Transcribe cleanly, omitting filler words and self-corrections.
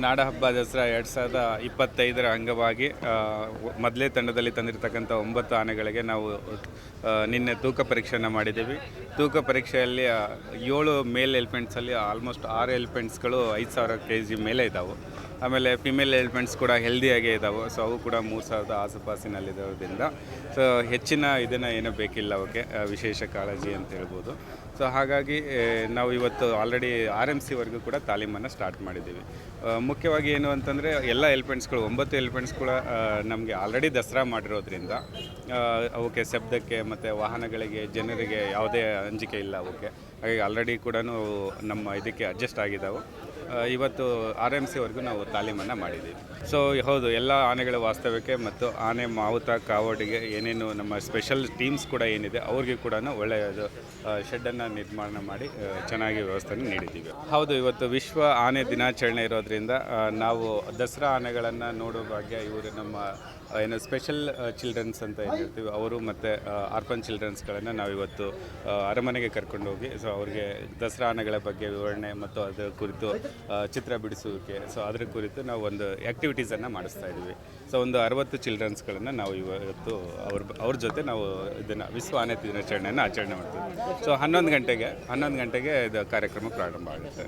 ನಾಡಹಬ್ಬ ದಸರಾ 2025ರ ಅಂಗವಾಗಿ ಮೊದಲೇ ತಂಡದಲ್ಲಿ ತಂದಿರತಕ್ಕಂಥ 9 ಆನೆಗಳಿಗೆ ನಾವು ನಿನ್ನೆ ತೂಕ ಪರೀಕ್ಷೆಯನ್ನು ಮಾಡಿದ್ದೀವಿ. ತೂಕ ಪರೀಕ್ಷೆಯಲ್ಲಿ 7 ಮೇಲ್ ಎಲಿಫೆಂಟ್ಸಲ್ಲಿ ಆಲ್ಮೋಸ್ಟ್ 6 ಎಲಿಫೆಂಟ್ಸ್ಗಳು 5,000 kg ಮೇಲೆ ಇದ್ದಾವೆ. ಆಮೇಲೆ ಫಿಮೇಲ್ ಎಲಿಫೆಂಟ್ಸ್ ಕೂಡ ಹೆಲ್ದಿಯಾಗೇ ಇದ್ದಾವೆ. ಸೊ ಅವು ಕೂಡ 3,000 ಆಸುಪಾಸಿನಲ್ಲಿರೋದ್ರಿಂದ ಸೊ ಹೆಚ್ಚಿನ ಇದನ್ನು ಏನೂ ಬೇಕಿಲ್ಲ ಅವಕ್ಕೆ, ವಿಶೇಷ ಕಾಳಜಿ ಅಂತ ಹೇಳ್ಬೋದು. ಸೊ ಹಾಗಾಗಿ ನಾವು ಇವತ್ತು ಆಲ್ರೆಡಿ RMCವರೆಗೂ ಕೂಡ ತಾಲೀಮನ್ನು ಸ್ಟಾರ್ಟ್ ಮಾಡಿದ್ದೀವಿ. ಮುಖ್ಯವಾಗಿ ಏನು ಅಂತಂದರೆ ಎಲ್ಲ ಎಲಿಫೆಂಟ್ಸ್ಗಳು 9 ಎಲಿಫೆಂಟ್ಸ್ ಕೂಡ ನಮಗೆ ಆಲ್ರೆಡಿ ದಸರಾ ಮಾಡಿರೋದ್ರಿಂದ ಅವಕ್ಕೆ ಶಬ್ದಕ್ಕೆ ಮತ್ತು ವಾಹನಗಳಿಗೆ ಜನರಿಗೆ ಯಾವುದೇ ಅಂಜಿಕೆ ಇಲ್ಲ ಅವಕ್ಕೆ. ಹಾಗಾಗಿ ಆಲ್ರೆಡಿ ಕೂಡ ನಮ್ಮ ಇದಕ್ಕೆ ಅಡ್ಜಸ್ಟ್ ಆಗಿದ್ದಾವೆ. ಇವತ್ತು RMCವರೆಗೂ ನಾವು ತಾಲೀಮನ್ನು ಮಾಡಿದ್ದೀವಿ. ಸೊ ಹೌದು, ಎಲ್ಲ ಆನೆಗಳ ವಾಸ್ತವ್ಯಕ್ಕೆ ಮತ್ತು ಆನೆ ಮಾವುತ ಕಾವಡಿಗೆ ಏನೇನು ನಮ್ಮ ಸ್ಪೆಷಲ್ ಟೀಮ್ಸ್ ಕೂಡ ಏನಿದೆ ಅವ್ರಿಗೆ ಕೂಡ ಒಳ್ಳೆಯದು ಶೆಡ್ಡನ್ನು ನಿರ್ಮಾಣ ಮಾಡಿ ಚೆನ್ನಾಗಿ ವ್ಯವಸ್ಥೆಯನ್ನು ನೀಡಿದ್ದೀವಿ. ಹೌದು, ಇವತ್ತು ವಿಶ್ವ ಆನೆ ದಿನಾಚರಣೆ ಇರೋದ್ರಿಂದ ನಾವು ದಸರಾ ಆನೆಗಳನ್ನು ನೋಡೋ ಭಾಗ್ಯ ಇವರು ನಮ್ಮ ಏನು ಸ್ಪೆಷಲ್ ಚಿಲ್ಡ್ರನ್ಸ್ ಅಂತ ಏನು ಹೇಳ್ತೀವಿ ಅವರು ಮತ್ತು ಆರ್ಫನ್ ಚಿಲ್ಡ್ರನ್ಸ್ಗಳನ್ನು ನಾವಿವತ್ತು ಅರಮನೆಗೆ ಕರ್ಕೊಂಡು ಹೋಗಿ ಸೊ ಅವ್ರಿಗೆ ದಸರಾ ಆನೆಗಳ ಬಗ್ಗೆ ವಿವರಣೆ ಮತ್ತು ಅದರ ಕುರಿತು ಚಿತ್ರ ಬಿಡಿಸುವಿಕೆ, ಸೊ ಅದರ ಕುರಿತು ನಾವು ಒಂದು ಆ್ಯಕ್ಟಿವಿಟೀಸನ್ನು ಮಾಡಿಸ್ತಾ ಇದ್ದೀವಿ. ಸೊ ಒಂದು 60 ಚಿಲ್ಡ್ರನ್ಸ್ಗಳನ್ನು ನಾವು ಇವತ್ತು ಅವ್ರ ಜೊತೆ ನಾವು ಇದನ್ನು ವಿಶ್ವ ಆನೆ ದಿನಾಚರಣೆಯನ್ನು ಆಚರಣೆ ಮಾಡ್ತೀವಿ. ಸೊ 11 ಗಂಟೆಗೆ ಇದು ಕಾರ್ಯಕ್ರಮ ಪ್ರಾರಂಭ ಆಗುತ್ತೆ.